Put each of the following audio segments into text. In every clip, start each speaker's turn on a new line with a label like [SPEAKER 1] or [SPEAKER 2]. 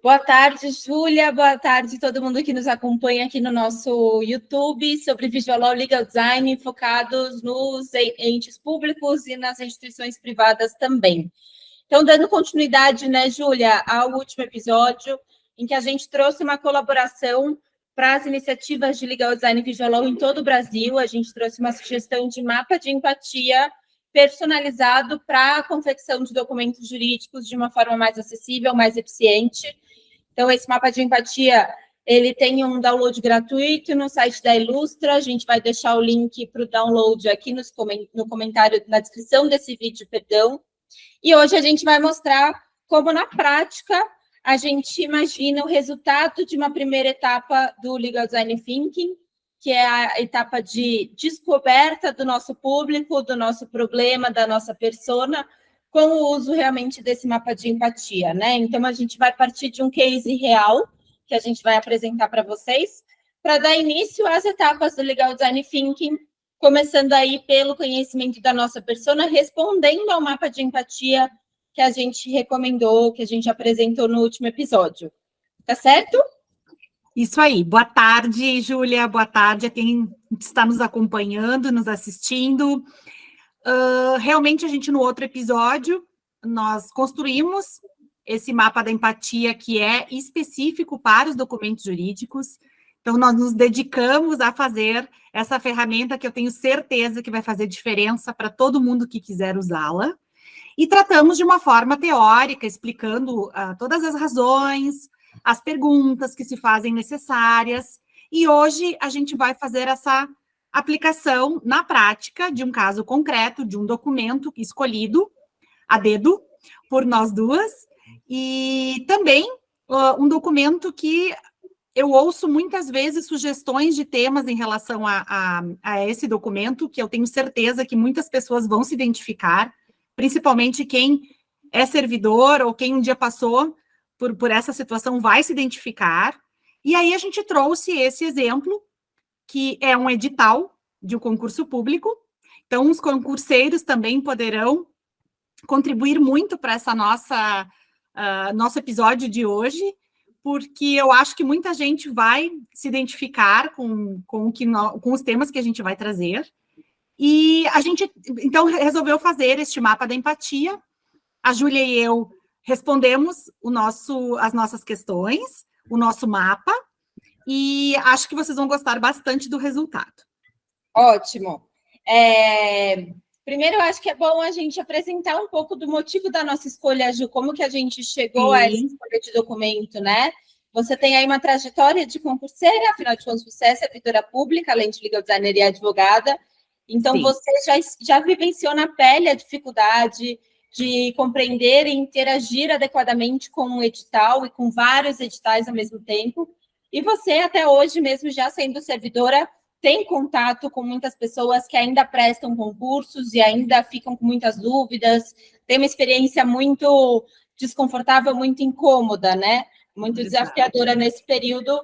[SPEAKER 1] Boa tarde, Júlia. Boa tarde todo mundo que nos acompanha aqui no nosso YouTube sobre Visual Law Legal Design, focados nos entes públicos e nas instituições privadas também. Então, dando continuidade, né, Júlia, ao último episódio, em que a gente trouxe uma colaboração para as iniciativas de Legal Design e Visual Law em todo o Brasil. A gente trouxe uma sugestão de mapa de empatia personalizado para a confecção de documentos jurídicos de uma forma mais acessível, mais eficiente. Então, esse mapa de empatia, ele tem um download gratuito no site da Ilustra. A gente vai deixar o link para o download aqui no comentário, na descrição desse vídeo, perdão. E hoje a gente vai mostrar como, na prática, a gente imagina o resultado de uma primeira etapa do Legal Design Thinking, que é a etapa de descoberta do nosso público, do nosso problema, da nossa persona, com o uso realmente desse mapa de empatia, né? Então, a gente vai partir de um case real, que a gente vai apresentar para vocês, para dar início às etapas do Legal Design Thinking, começando aí pelo conhecimento da nossa persona, respondendo ao mapa de empatia que a gente recomendou, que a gente apresentou no último episódio. Tá certo?
[SPEAKER 2] Isso aí. Boa tarde, Júlia. Boa tarde a quem está nos acompanhando, nos assistindo. Realmente, a gente, no outro episódio, nós construímos esse mapa da empatia que é específico para os documentos jurídicos. Então, nós nos dedicamos a fazer essa ferramenta que eu tenho certeza que vai fazer diferença para todo mundo que quiser usá-la. E tratamos de uma forma teórica, explicando todas as razões, as perguntas que se fazem necessárias. E hoje a gente vai fazer essa aplicação na prática de um caso concreto, de um documento escolhido a dedo por nós duas, e também um documento que eu ouço muitas vezes sugestões de temas em relação a esse documento, que eu tenho certeza que muitas pessoas vão se identificar, principalmente quem é servidor ou quem um dia passou por essa situação vai se identificar. E aí a gente trouxe esse exemplo, que é um edital de um concurso público. Então, os concurseiros também poderão contribuir muito para essa nosso episódio de hoje, porque eu acho que muita gente vai se identificar com os temas que a gente vai trazer. E a gente, então, resolveu fazer este mapa da empatia. A Júlia e eu respondemos as nossas questões, o nosso mapa, e acho que vocês vão gostar bastante do resultado.
[SPEAKER 1] Ótimo. Primeiro, eu acho que é bom a gente apresentar um pouco do motivo da nossa escolha, Ju, como que a gente chegou a essa escolha de documento, né? Você tem aí uma trajetória de concurseira, afinal de contas, você é servidora pública, além de legal designer e advogada. Então, sim, você já vivenciou na pele a dificuldade de compreender e interagir adequadamente com um edital e com vários editais ao mesmo tempo. E você, até hoje mesmo, já sendo servidora, tem contato com muitas pessoas que ainda prestam concursos e ainda ficam com muitas dúvidas, tem uma experiência muito desconfortável, muito incômoda, né? Muito desafiadora nesse período.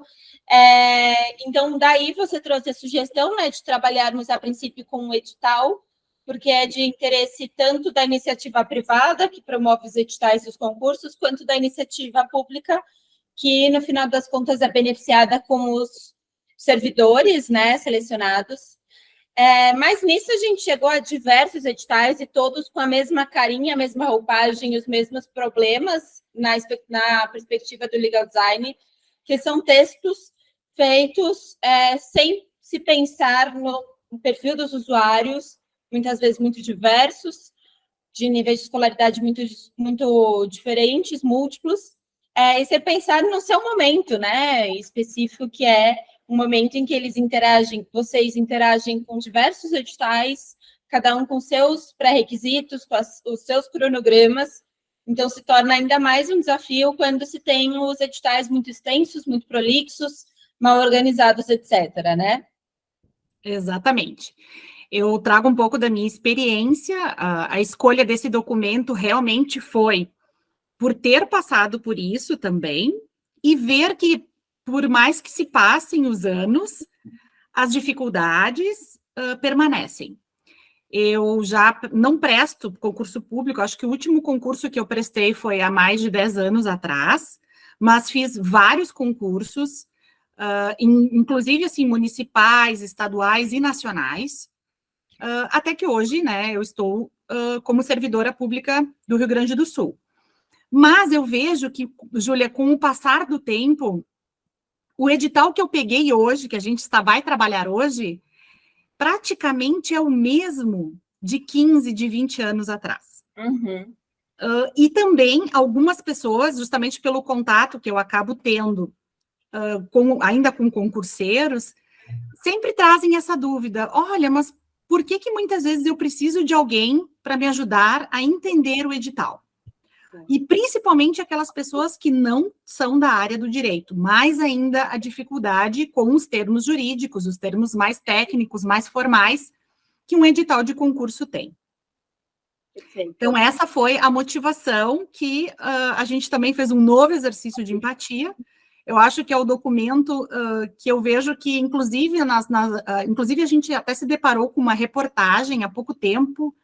[SPEAKER 1] Então, daí você trouxe a sugestão, né, de trabalharmos a princípio com um edital, porque é de interesse tanto da iniciativa privada, que promove os editais e os concursos, quanto da iniciativa pública, que, no final das contas, é beneficiada com os servidores, né, selecionados. Mas nisso a gente chegou a diversos editais, e todos com a mesma carinha, a mesma roupagem, os mesmos problemas na perspectiva do legal design, que são textos feitos sem se pensar no perfil dos usuários, muitas vezes muito diversos, de níveis de escolaridade muito diferentes, múltiplos, e você pensar no seu momento, né, específico, que é um momento em que vocês interagem com diversos editais, cada um com seus pré-requisitos, com os seus cronogramas. Então, se torna ainda mais um desafio quando se tem os editais muito extensos, muito prolixos, mal organizados, etc., né?
[SPEAKER 2] Exatamente. Eu trago um pouco da minha experiência. A escolha desse documento realmente foi por ter passado por isso também e ver que, por mais que se passem os anos, as dificuldades permanecem. Eu já não presto concurso público, acho que o último concurso que eu prestei foi há mais de 10 anos atrás, mas fiz vários concursos, inclusive, assim, municipais, estaduais e nacionais, até que hoje, né, eu estou como servidora pública do Rio Grande do Sul. Mas eu vejo que, Júlia, com o passar do tempo, o edital que eu peguei hoje, que a gente vai trabalhar hoje, praticamente é o mesmo de 15, de 20 anos atrás.
[SPEAKER 1] Uhum.
[SPEAKER 2] E também algumas pessoas, justamente pelo contato que eu acabo tendo, ainda com concurseiros, sempre trazem essa dúvida. Olha, mas por que muitas vezes eu preciso de alguém para me ajudar a entender o edital? E principalmente aquelas pessoas que não são da área do direito, mais ainda a dificuldade com os termos jurídicos, os termos mais técnicos, mais formais, que um edital de concurso tem.
[SPEAKER 1] Perfeito.
[SPEAKER 2] Então, essa foi a motivação que a gente também fez um novo exercício de empatia. Eu acho que é o documento que eu vejo que, inclusive, inclusive, a gente até se deparou com uma reportagem há pouco tempo,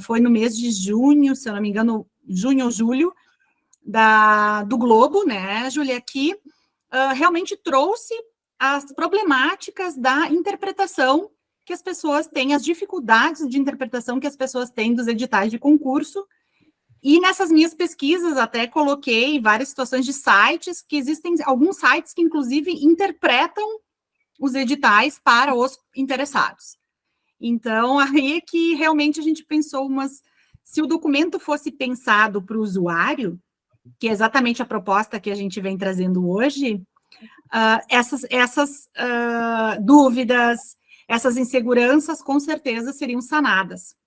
[SPEAKER 2] foi no mês de junho, se eu não me engano, junho ou julho, do Globo, né, Júlia, que realmente trouxe as problemáticas da interpretação que as pessoas têm, as dificuldades de interpretação que as pessoas têm dos editais de concurso. E nessas minhas pesquisas até coloquei várias situações de sites, que existem alguns sites que, inclusive, interpretam os editais para os interessados. Então, aí é que realmente a gente pensou, mas se o documento fosse pensado para o usuário, que é exatamente a proposta que a gente vem trazendo hoje, essas dúvidas, essas inseguranças, com certeza seriam sanadas.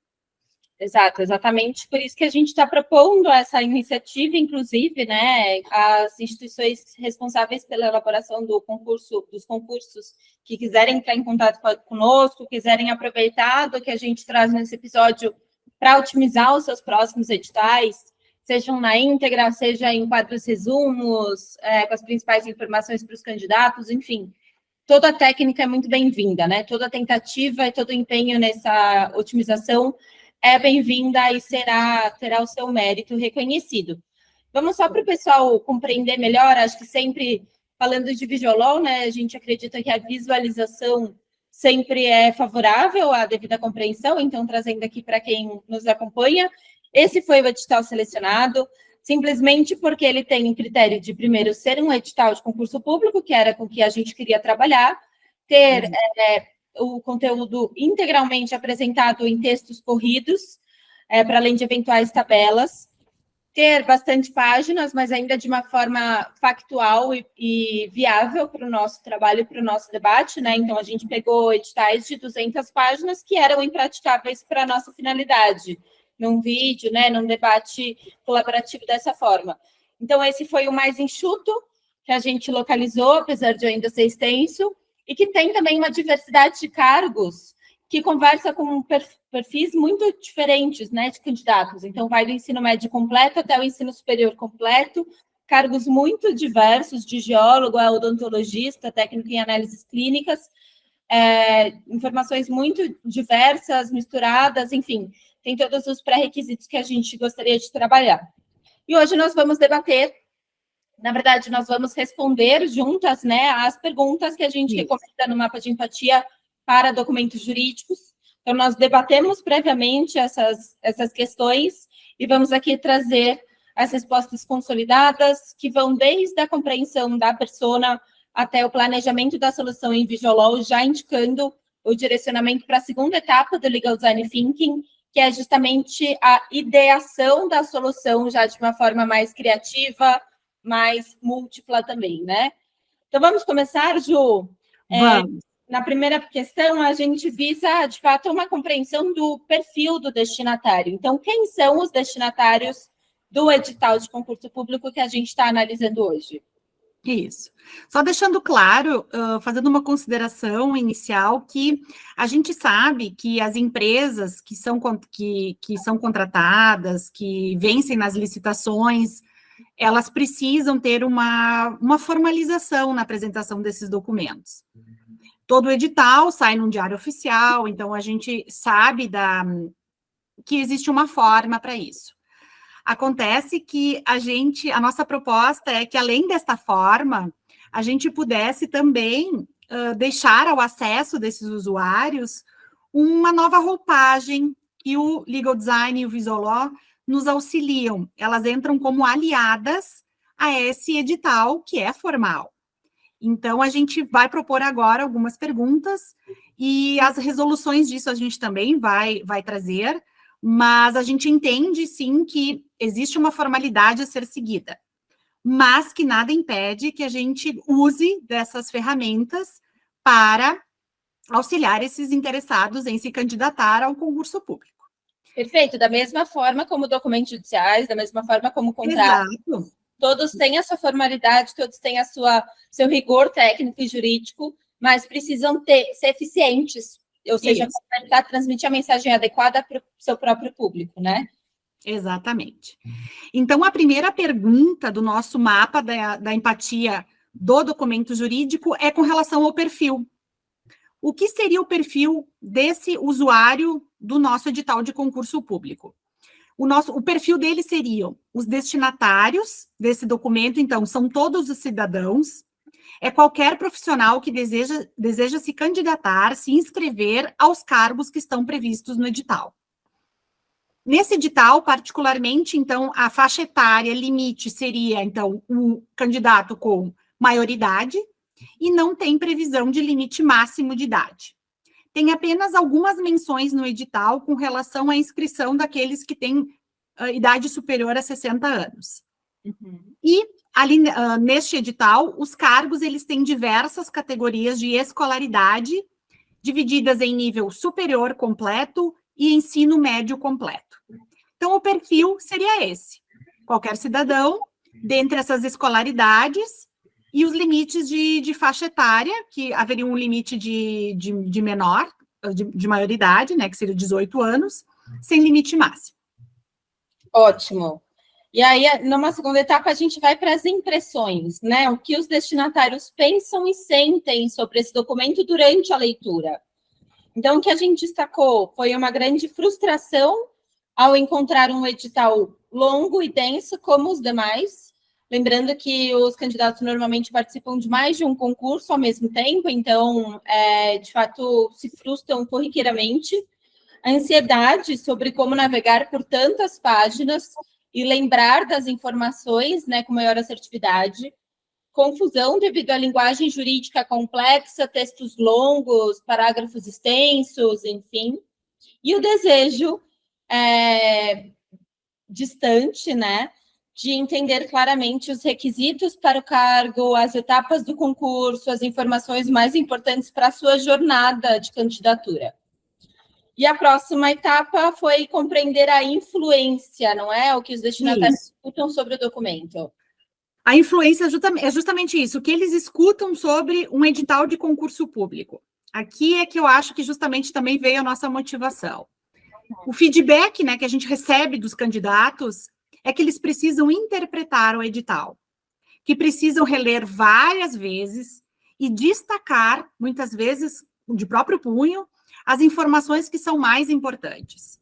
[SPEAKER 1] Exato, exatamente por isso que a gente está propondo essa iniciativa, inclusive, né, as instituições responsáveis pela elaboração dos concursos que quiserem entrar em contato conosco, quiserem aproveitar do que a gente traz nesse episódio para otimizar os seus próximos editais, sejam na íntegra, seja em quadros resumos, com as principais informações para os candidatos, enfim. Toda a técnica é muito bem-vinda, né? Toda tentativa e todo empenho nessa otimização é bem-vinda e terá o seu mérito reconhecido. Vamos só para o pessoal compreender melhor, acho que sempre falando de visual, né? A gente acredita que a visualização sempre é favorável à devida compreensão, então trazendo aqui para quem nos acompanha, esse foi o edital selecionado, simplesmente porque ele tem um critério de, primeiro, ser um edital de concurso público, que era com que a gente queria trabalhar, ter o conteúdo integralmente apresentado em textos corridos, para além de eventuais tabelas, ter bastante páginas, mas ainda de uma forma factual e viável para o nosso trabalho e para o nosso debate, né? Então, a gente pegou editais de 200 páginas que eram impraticáveis para a nossa finalidade, num vídeo, né, num debate colaborativo dessa forma. Então, esse foi o mais enxuto que a gente localizou, apesar de ainda ser extenso, e que tem também uma diversidade de cargos que conversa com perfis muito diferentes, né, de candidatos. Então, vai do ensino médio completo até o ensino superior completo, cargos muito diversos, de geólogo a odontologista, técnico em análises clínicas, informações muito diversas, misturadas, enfim, tem todos os pré-requisitos que a gente gostaria de trabalhar. E hoje nós vamos debater, na verdade, nós vamos responder juntas, né, as perguntas que a gente recomenda no mapa de empatia para documentos jurídicos. Então, nós debatemos previamente essas questões e vamos aqui trazer as respostas consolidadas, que vão desde a compreensão da persona até o planejamento da solução em Visual, já indicando o direcionamento para a segunda etapa do Legal Design Thinking, que é justamente a ideação da solução já de uma forma mais criativa, mais múltipla também, né? Então, vamos começar, Ju?
[SPEAKER 2] Vamos.
[SPEAKER 1] Na primeira questão, a gente visa, de fato, uma compreensão do perfil do destinatário. Então, quem são os destinatários do edital de concurso público que a gente está analisando hoje?
[SPEAKER 2] Isso. Só deixando claro, fazendo uma consideração inicial, que a gente sabe que as empresas que são contratadas, que vencem nas licitações, elas precisam ter uma formalização na apresentação desses documentos. Todo edital sai num diário oficial, então a gente sabe que existe uma forma para isso. Acontece que a nossa proposta é que, além desta forma, a gente pudesse também deixar ao acesso desses usuários uma nova roupagem, e o Legal Design e o Visual Law nos auxiliam. Elas entram como aliadas a esse edital, que é formal. Então, a gente vai propor agora algumas perguntas, e as resoluções disso a gente também vai trazer, mas a gente entende, sim, que existe uma formalidade a ser seguida, mas que nada impede que a gente use dessas ferramentas para auxiliar esses interessados em se candidatar ao concurso público.
[SPEAKER 1] Perfeito, da mesma forma como documentos judiciais, da mesma forma como contratos.
[SPEAKER 2] Exato.
[SPEAKER 1] Todos têm a sua formalidade, todos têm seu rigor técnico e jurídico, mas precisam ser eficientes, ou seja, transmitir a mensagem adequada para o seu próprio público, né?
[SPEAKER 2] Exatamente. Então, a primeira pergunta do nosso mapa da empatia do documento jurídico é com relação ao perfil. O que seria o perfil desse usuário do nosso edital de concurso público? O perfil dele seriam os destinatários desse documento, então, são todos os cidadãos, é qualquer profissional que deseja se candidatar, se inscrever aos cargos que estão previstos no edital. Nesse edital, particularmente, então, a faixa etária limite seria, então, um candidato com maioridade, e não tem previsão de limite máximo de idade. Tem apenas algumas menções no edital com relação à inscrição daqueles que têm idade superior a 60 anos. Uhum. E, ali, neste edital, os cargos, eles têm diversas categorias de escolaridade, divididas em nível superior completo e ensino médio completo. Então, o perfil seria esse. Qualquer cidadão, dentre essas escolaridades, e os limites de faixa etária, que haveria um limite de menor, de maioridade, né, que seria 18 anos, sem limite máximo.
[SPEAKER 1] Ótimo. E aí, numa segunda etapa, a gente vai para as impressões, né? O que os destinatários pensam e sentem sobre esse documento durante a leitura. Então, o que a gente destacou foi uma grande frustração ao encontrar um edital longo e denso, como os demais. Lembrando que os candidatos normalmente participam de mais de um concurso ao mesmo tempo, então, de fato, se frustram corriqueiramente. A ansiedade sobre como navegar por tantas páginas e lembrar das informações, né, com maior assertividade. Confusão devido à linguagem jurídica complexa, textos longos, parágrafos extensos, enfim. E o desejo distante, né, de entender claramente os requisitos para o cargo, as etapas do concurso, as informações mais importantes para a sua jornada de candidatura. E a próxima etapa foi compreender a influência, não é? O que os destinatários escutam sobre o documento.
[SPEAKER 2] A influência é justamente isso, o que eles escutam sobre um edital de concurso público. Aqui é que eu acho que justamente também veio a nossa motivação. O feedback, né, que a gente recebe dos candidatos é que eles precisam interpretar o edital, que precisam reler várias vezes e destacar, muitas vezes, de próprio punho, as informações que são mais importantes.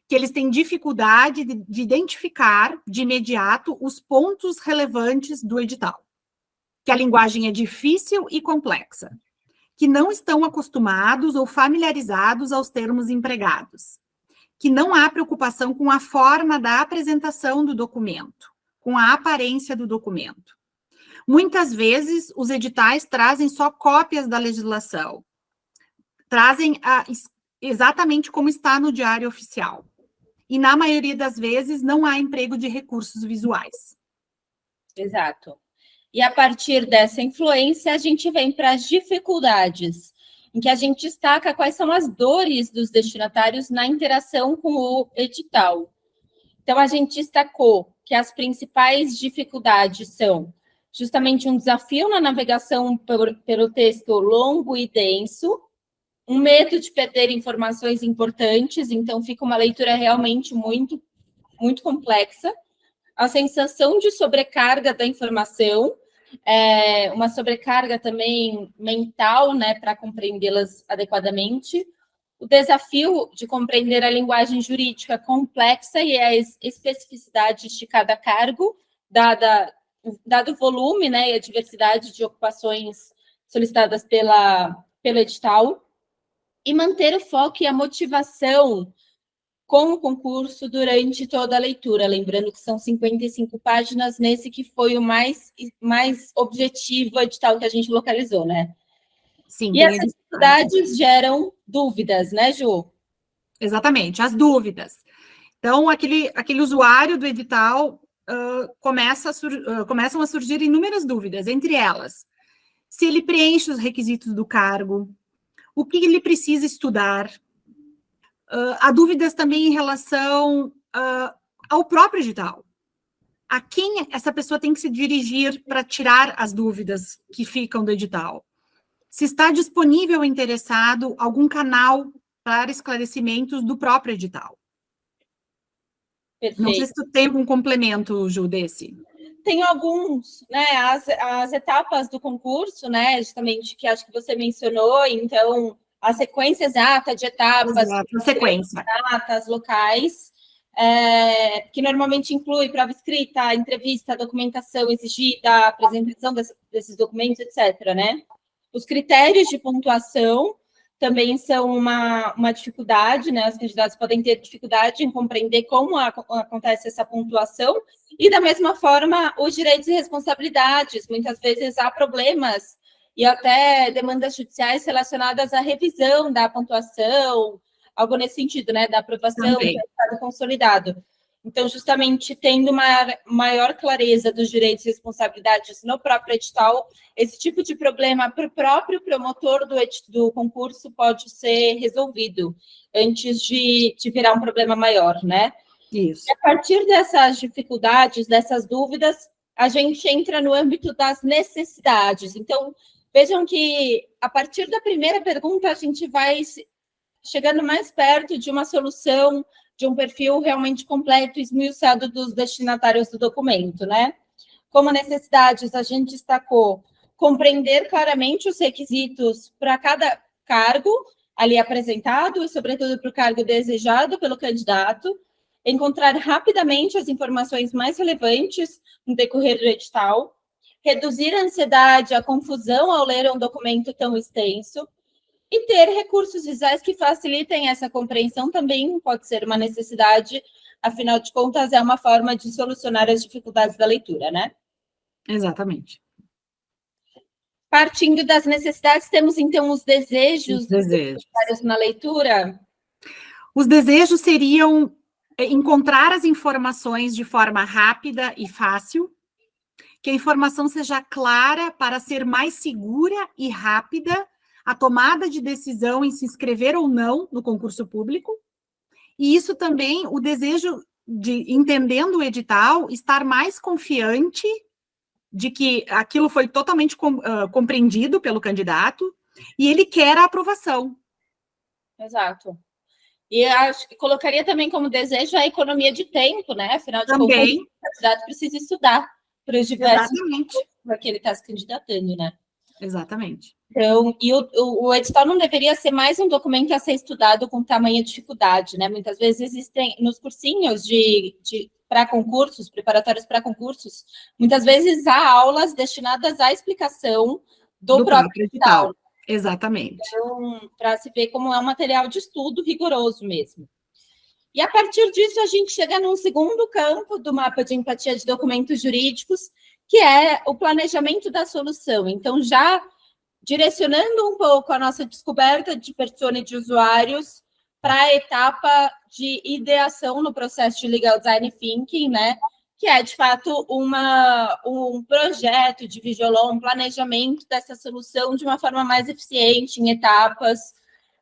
[SPEAKER 2] Que eles têm dificuldade de identificar, de imediato, os pontos relevantes do edital. Que a linguagem é difícil e complexa. Que não estão acostumados ou familiarizados aos termos empregados. Que não há preocupação com a forma da apresentação do documento, com a aparência do documento. Muitas vezes, os editais trazem só cópias da legislação, trazem exatamente como está no Diário Oficial. E, na maioria das vezes, não há emprego de recursos visuais.
[SPEAKER 1] Exato. E, a partir dessa influência, a gente vem para as dificuldades, em que a gente destaca quais são as dores dos destinatários na interação com o edital. Então, a gente destacou que as principais dificuldades são justamente um desafio na navegação pelo texto longo e denso, um medo de perder informações importantes, então fica uma leitura realmente muito, muito complexa, a sensação de sobrecarga da informação, uma sobrecarga também mental, né, para compreendê-las adequadamente, o desafio de compreender a linguagem jurídica complexa e as especificidades de cada cargo, dado o volume, né, e a diversidade de ocupações solicitadas pelo edital, e manter o foco e a motivação com o concurso durante toda a leitura, lembrando que são 55 páginas nesse que foi o mais objetivo edital que a gente localizou, né?
[SPEAKER 2] Sim,
[SPEAKER 1] e essas dificuldades geram dúvidas, né, Ju?
[SPEAKER 2] Exatamente, as dúvidas. Então, aquele usuário do edital começam a surgir inúmeras dúvidas, entre elas, se ele preenche os requisitos do cargo, o que ele precisa estudar. Há dúvidas também em relação ao próprio edital. A quem essa pessoa tem que se dirigir para tirar as dúvidas que ficam do edital? Se está disponível ao interessado algum canal para esclarecimentos do próprio edital. Perfeito. Não sei se tu tem algum complemento, Ju, desse.
[SPEAKER 1] Tem alguns, né, as etapas do concurso, né, justamente, que acho que você mencionou, então, a sequência exata de etapas.
[SPEAKER 2] Exato, a sequência.
[SPEAKER 1] Datas, locais, que normalmente inclui prova escrita, entrevista, documentação exigida, apresentação desses documentos, etc., né? Os critérios de pontuação também são uma dificuldade, né? Os candidatos podem ter dificuldade em compreender como acontece essa pontuação, e, da mesma forma, os direitos e responsabilidades. Muitas vezes há problemas e até demandas judiciais relacionadas à revisão da pontuação, algo nesse sentido, né? Da aprovação do resultado consolidado. Então, justamente, tendo uma maior clareza dos direitos e responsabilidades no próprio edital, esse tipo de problema para o próprio promotor do concurso pode ser resolvido antes de virar um problema maior, né?
[SPEAKER 2] Isso.
[SPEAKER 1] E a partir dessas dificuldades, dessas dúvidas, a gente entra no âmbito das necessidades. Então, vejam que, a partir da primeira pergunta, a gente vai chegando mais perto de uma solução, de um perfil realmente completo e esmiuçado dos destinatários do documento, né? Como necessidades, a gente destacou compreender claramente os requisitos para cada cargo ali apresentado, e, sobretudo, para o cargo desejado pelo candidato, encontrar rapidamente as informações mais relevantes no decorrer do edital, reduzir a ansiedade, a confusão ao ler um documento tão extenso, e ter recursos visuais que facilitem essa compreensão também pode ser uma necessidade, afinal de contas, é uma forma de solucionar as dificuldades da leitura, né?
[SPEAKER 2] Exatamente.
[SPEAKER 1] Partindo das necessidades, temos, então, os desejos na leitura?
[SPEAKER 2] Os desejos seriam encontrar as informações de forma rápida e fácil, que a informação seja clara para ser mais segura e rápida a tomada de decisão em se inscrever ou não no concurso público, e isso também, o desejo de, entendendo o edital, estar mais confiante de que aquilo foi totalmente compreendido pelo candidato, e ele quer a aprovação.
[SPEAKER 1] Exato. E acho que colocaria também como desejo a economia de tempo, né? Afinal de contas, o candidato precisa estudar para os diversos para que ele está se candidatando, né?
[SPEAKER 2] Exatamente.
[SPEAKER 1] Então, e o edital não deveria ser mais um documento a ser estudado com tamanha dificuldade, né? Muitas vezes existem, nos cursinhos para concursos, preparatórios para concursos, muitas vezes há aulas destinadas à explicação do próprio edital.
[SPEAKER 2] Exatamente.
[SPEAKER 1] Então, para se ver como é um material de estudo rigoroso mesmo. E, a partir disso, a gente chega num segundo campo do mapa de empatia de documentos jurídicos, que é o planejamento da solução. Então, já direcionando um pouco a nossa descoberta de persona e de usuários para a etapa de ideação no processo de Legal Design Thinking, né? Que é, de fato, um projeto de Visual, um planejamento dessa solução de uma forma mais eficiente, em etapas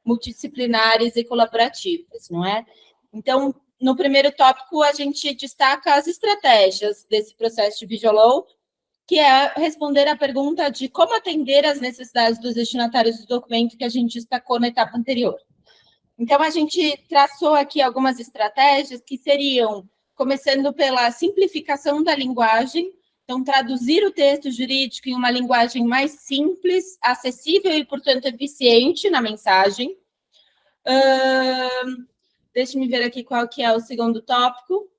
[SPEAKER 1] multidisciplinares e colaborativas, não é? Então, no primeiro tópico, a gente destaca as estratégias desse processo de Visual, que é responder à pergunta de como atender às necessidades dos destinatários do documento que a gente destacou na etapa anterior. Então, a gente traçou aqui algumas estratégias que seriam, começando pela simplificação da linguagem, então, traduzir o texto jurídico em uma linguagem mais simples, acessível e, portanto, eficiente na mensagem. Deixa eu ver aqui qual que é o segundo tópico.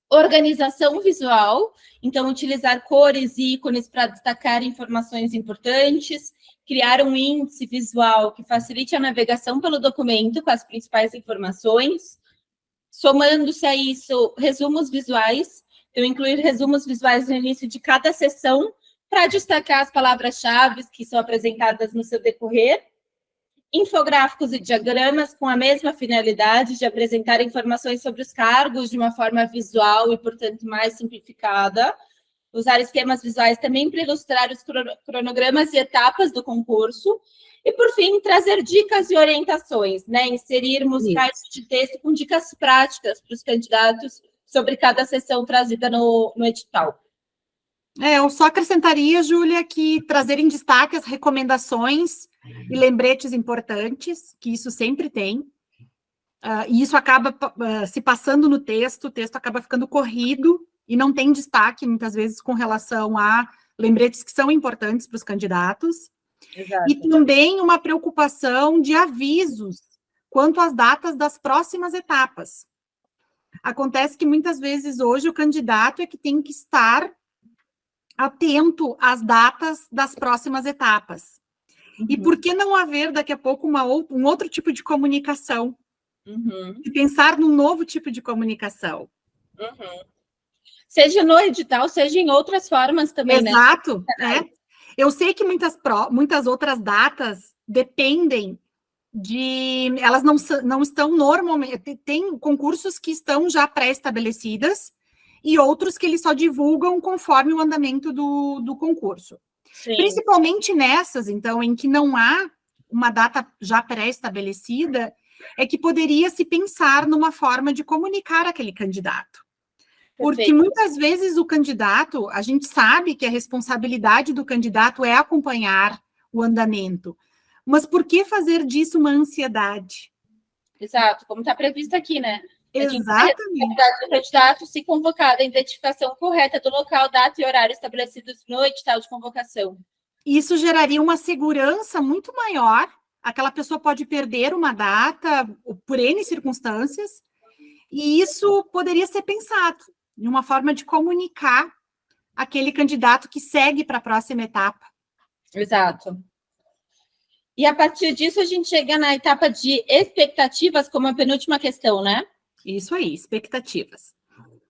[SPEAKER 1] Organização visual, então utilizar cores e ícones para destacar informações importantes, criar um índice visual que facilite a navegação pelo documento com as principais informações, somando-se a isso, resumos visuais, então incluir resumos visuais no início de cada sessão para destacar as palavras-chave que são apresentadas no seu decorrer, infográficos e diagramas com a mesma finalidade de apresentar informações sobre os cargos de uma forma visual e, portanto, mais simplificada. Usar esquemas visuais também para ilustrar os cronogramas e etapas do concurso. E, por fim, trazer dicas e orientações, né? Inserirmos caixas de texto com dicas práticas para os candidatos sobre cada sessão trazida no edital.
[SPEAKER 2] Eu só acrescentaria, Júlia, que trazer em destaque as recomendações e lembretes importantes, que isso sempre tem, e isso acaba se passando no texto, o texto acaba ficando corrido e não tem destaque, muitas vezes, com relação a lembretes que são importantes para os candidatos. Exato. E também uma preocupação de avisos quanto às datas das próximas etapas. Acontece que, muitas vezes, hoje, o candidato é que tem que estar atento às datas das próximas etapas. Uhum. E por que não haver, daqui a pouco, um outro tipo de comunicação? Uhum. E pensar num novo tipo de comunicação.
[SPEAKER 1] Uhum. Seja no edital, seja em outras formas também,
[SPEAKER 2] Exato, né? Eu sei que muitas outras datas dependem de... Elas não estão normalmente... Tem concursos que estão já pré-estabelecidas e outros que eles só divulgam conforme o andamento do concurso. Sim. Principalmente nessas, então, em que não há uma data já pré-estabelecida, é que poderia se pensar numa forma de comunicar aquele candidato. Porque Perfeito. Muitas vezes o candidato, a gente sabe que a responsabilidade do candidato é acompanhar o andamento, mas por que fazer disso uma ansiedade?
[SPEAKER 1] Exato, como está previsto aqui, né?
[SPEAKER 2] Exatamente.
[SPEAKER 1] O candidato, se convocado, a identificação correta do local, data e horário estabelecidos no edital de convocação.
[SPEAKER 2] Isso geraria uma segurança muito maior. Aquela pessoa pode perder uma data por N circunstâncias, e isso poderia ser pensado em uma forma de comunicar aquele candidato que segue para a próxima etapa.
[SPEAKER 1] Exato. E a partir disso, a gente chega na etapa de expectativas, como a penúltima questão, né?
[SPEAKER 2] Isso aí, expectativas.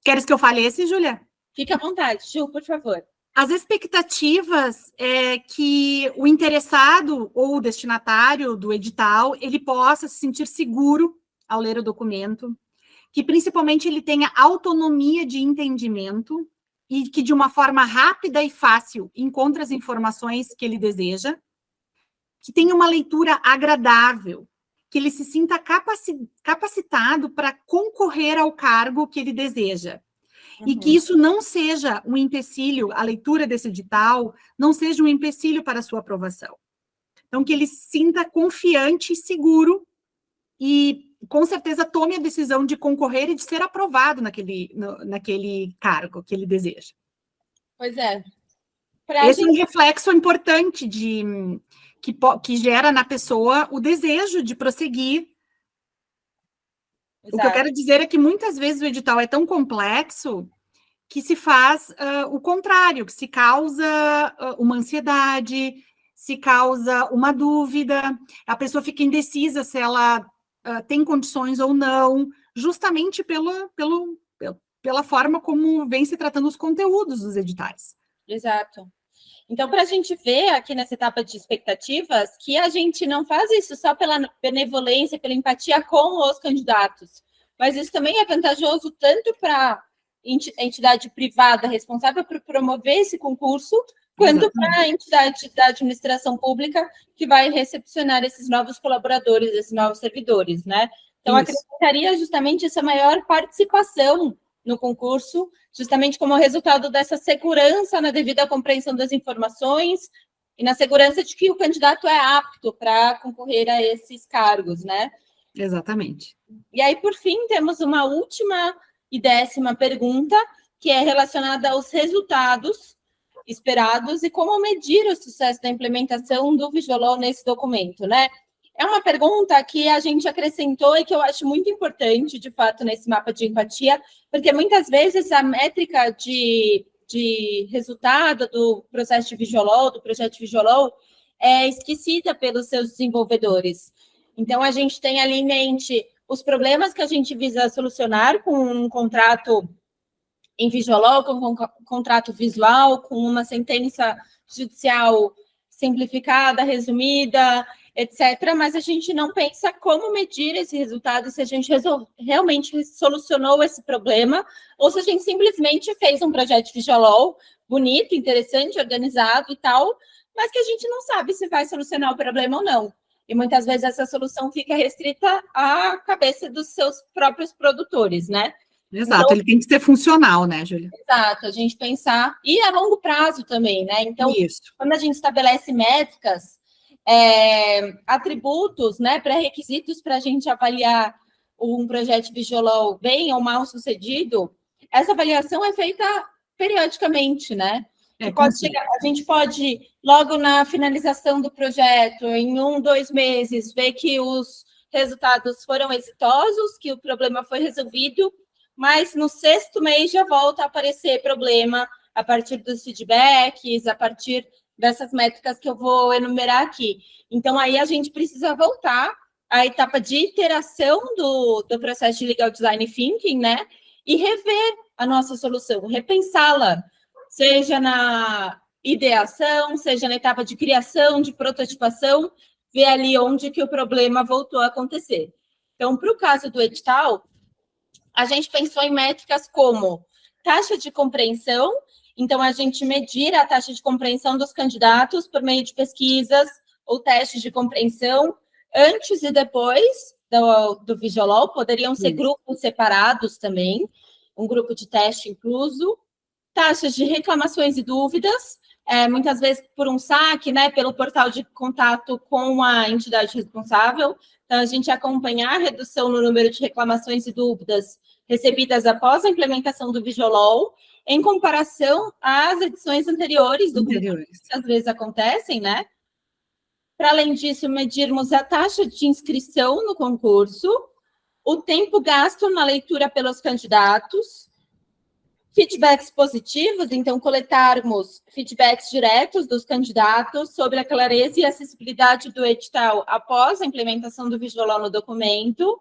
[SPEAKER 2] Queres que eu fale esse, Júlia?
[SPEAKER 1] Fique à vontade, Ju, por favor.
[SPEAKER 2] As expectativas é que o interessado ou o destinatário do edital, ele possa se sentir seguro ao ler o documento, que principalmente ele tenha autonomia de entendimento e que de uma forma rápida e fácil encontre as informações que ele deseja, que tenha uma leitura agradável, que ele se sinta capacitado para concorrer ao cargo que ele deseja. Uhum. E que isso não seja um empecilho, a leitura desse edital, não seja um empecilho para a sua aprovação. Então, que ele se sinta confiante e seguro e, com certeza, tome a decisão de concorrer e de ser aprovado naquele cargo que ele deseja.
[SPEAKER 1] Pois é.
[SPEAKER 2] Esse é um reflexo importante que gera na pessoa o desejo de prosseguir. Exato. O que eu quero dizer é que muitas vezes o edital é tão complexo que se faz o contrário, que se causa uma ansiedade, se causa uma dúvida, a pessoa fica indecisa se ela tem condições ou não, justamente pela forma como vem se tratando os conteúdos dos editais.
[SPEAKER 1] Exato. Então, para a gente ver aqui nessa etapa de expectativas, que a gente não faz isso só pela benevolência, pela empatia com os candidatos, mas isso também é vantajoso tanto para a entidade privada responsável por promover esse concurso, quanto para a entidade da administração pública que vai recepcionar esses novos colaboradores, esses novos servidores, né? Então, acrescentaria justamente essa maior participação no concurso, justamente como resultado dessa segurança na devida compreensão das informações e na segurança de que o candidato é apto para concorrer a esses cargos, né?
[SPEAKER 2] Exatamente.
[SPEAKER 1] E aí, por fim, temos uma última e 10ª pergunta, que é relacionada aos resultados esperados e como medir o sucesso da implementação do Visual Law nesse documento, né? É uma pergunta que a gente acrescentou e que eu acho muito importante, de fato, nesse mapa de empatia, porque muitas vezes a métrica de resultado do processo de Visualol, do projeto Visualol, é esquecida pelos seus desenvolvedores. Então, a gente tem ali em mente os problemas que a gente visa solucionar com um contrato em Visualol, com um contrato visual, com uma sentença judicial simplificada, resumida, etc. Mas a gente não pensa como medir esse resultado, se a gente realmente solucionou esse problema, ou se a gente simplesmente fez um projeto de Visualol bonito, interessante, organizado e tal, mas que a gente não sabe se vai solucionar o problema ou não. E muitas vezes essa solução fica restrita à cabeça dos seus próprios produtores, né?
[SPEAKER 2] Exato, então, ele tem que ser funcional, né, Júlia?
[SPEAKER 1] Exato, a gente pensar, e a longo prazo também, né? Então, quando a gente estabelece métricas, atributos, né, pré-requisitos para a gente avaliar um projeto de Visualol bem ou mal sucedido, essa avaliação é feita periodicamente, né? A gente pode, logo na finalização do projeto, em 1, 2 meses, ver que os resultados foram exitosos, que o problema foi resolvido, mas no 6º mês já volta a aparecer problema a partir dos feedbacks, a partir dessas métricas que eu vou enumerar aqui. Então, aí a gente precisa voltar à etapa de iteração do processo de Legal Design Thinking, né? E rever a nossa solução, repensá-la, seja na ideação, seja na etapa de criação, de prototipação, ver ali onde que o problema voltou a acontecer. Então, para o caso do edital, a gente pensou em métricas como taxa de compreensão, então a gente medir a taxa de compreensão dos candidatos por meio de pesquisas ou testes de compreensão antes e depois do Visualol, poderiam ser grupos separados também, um grupo de teste incluso, taxas de reclamações e dúvidas, muitas vezes por um saque, né, pelo portal de contato com a entidade responsável. Então, a gente acompanhar a redução no número de reclamações e dúvidas recebidas após a implementação do Visualol, em comparação às edições anteriores do concurso, que às vezes acontecem, né? Para além disso, medirmos a taxa de inscrição no concurso, o tempo gasto na leitura pelos candidatos, feedbacks positivos, então coletarmos feedbacks diretos dos candidatos sobre a clareza e acessibilidade do edital após a implementação do Visualol no documento,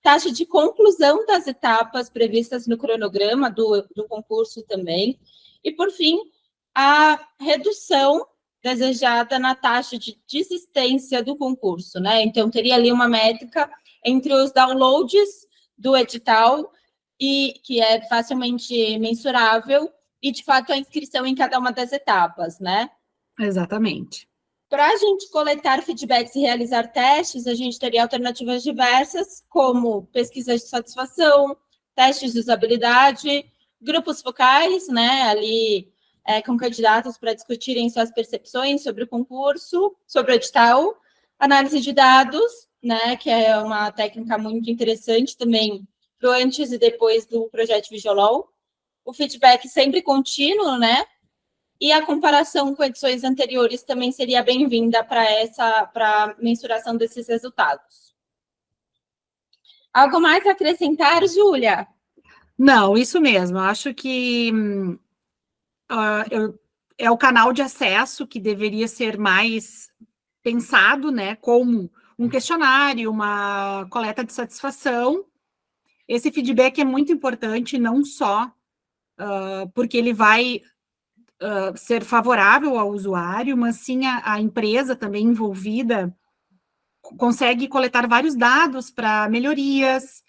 [SPEAKER 1] taxa de conclusão das etapas previstas no cronograma do concurso também, e, por fim, a redução desejada na taxa de desistência do concurso, né? Então, teria ali uma métrica entre os downloads do edital, e que é facilmente mensurável, e, de fato, a inscrição em cada uma das etapas, né?
[SPEAKER 2] Exatamente.
[SPEAKER 1] Para a gente coletar feedbacks e realizar testes, a gente teria alternativas diversas, como pesquisas de satisfação, testes de usabilidade, grupos focais, né, ali com candidatos para discutirem suas percepções sobre o concurso, sobre o edital, análise de dados, né, que é uma técnica muito interessante também para o antes e depois do projeto Visualol, o feedback sempre contínuo, né, e a comparação com edições anteriores também seria bem-vinda para a mensuração desses resultados. Algo mais a acrescentar, Júlia?
[SPEAKER 2] Não, isso mesmo. Eu acho que é o canal de acesso que deveria ser mais pensado, né, como um questionário, uma coleta de satisfação. Esse feedback é muito importante, não só porque ele vai ser favorável ao usuário, mas sim a empresa também envolvida consegue coletar vários dados para melhorias,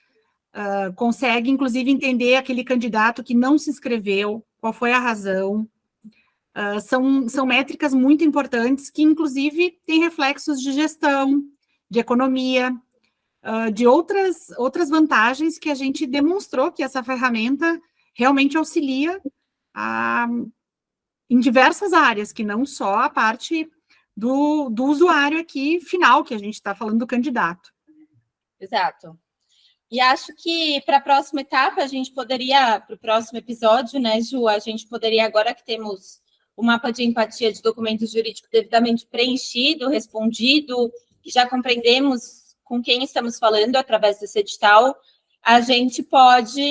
[SPEAKER 2] consegue, inclusive, entender aquele candidato que não se inscreveu, qual foi a razão. São métricas muito importantes que, inclusive, têm reflexos de gestão, de economia, de outras vantagens que a gente demonstrou que essa ferramenta realmente auxilia em diversas áreas, que não só a parte do usuário aqui final, que a gente está falando do candidato.
[SPEAKER 1] Exato. E acho que para a próxima etapa, a gente poderia, para o próximo episódio, né, Ju, a gente poderia, agora que temos o mapa de empatia de documentos jurídicos devidamente preenchido, respondido, que já compreendemos com quem estamos falando através desse edital, a gente pode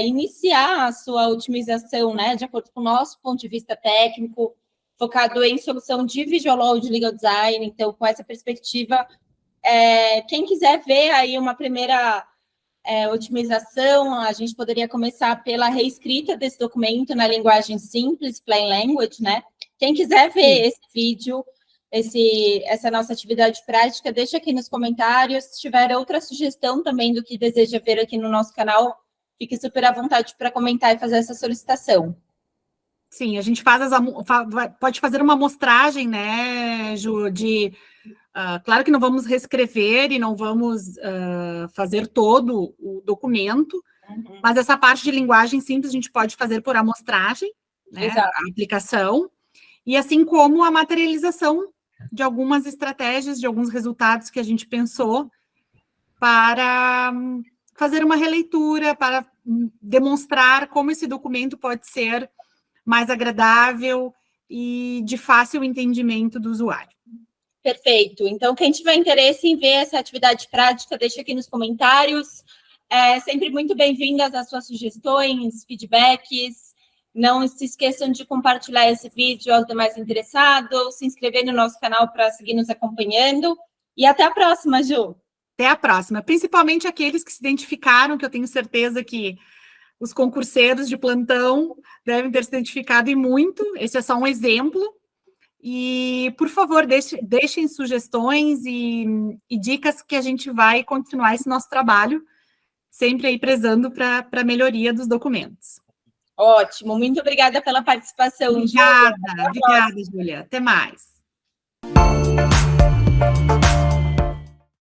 [SPEAKER 1] iniciar a sua otimização, né, de acordo com o nosso ponto de vista técnico, focado em solução de visual law, de legal design. Então, com essa perspectiva, quem quiser ver aí uma primeira otimização, a gente poderia começar pela reescrita desse documento na linguagem simples, plain language, né? Quem quiser ver esse vídeo, essa nossa atividade prática, deixa aqui nos comentários. Se tiver outra sugestão também do que deseja ver aqui no nosso canal, fique super à vontade para comentar e fazer essa solicitação.
[SPEAKER 2] Sim, a gente pode fazer uma amostragem, né, Ju, claro que não vamos reescrever e não vamos fazer todo o documento, mas essa parte de linguagem simples a gente pode fazer por amostragem, né, a aplicação, e assim como a materialização de algumas estratégias, de alguns resultados que a gente pensou para fazer uma releitura, para demonstrar como esse documento pode ser mais agradável e de fácil entendimento do usuário.
[SPEAKER 1] Perfeito. Então, quem tiver interesse em ver essa atividade prática, deixa aqui nos comentários. Sempre muito bem-vindas as suas sugestões, feedbacks. Não se esqueçam de compartilhar esse vídeo aos demais interessados, se inscrever no nosso canal para seguir nos acompanhando. E até a próxima, Ju.
[SPEAKER 2] Até a próxima. Principalmente aqueles que se identificaram, que eu tenho certeza que os concurseiros de plantão devem ter se identificado e muito. Esse é só um exemplo. E, por favor, deixem sugestões e dicas que a gente vai continuar esse nosso trabalho, sempre aí prezando para a melhoria dos documentos.
[SPEAKER 1] Ótimo, muito obrigada pela participação,
[SPEAKER 2] Júlia. Obrigada, Júlia. Até mais.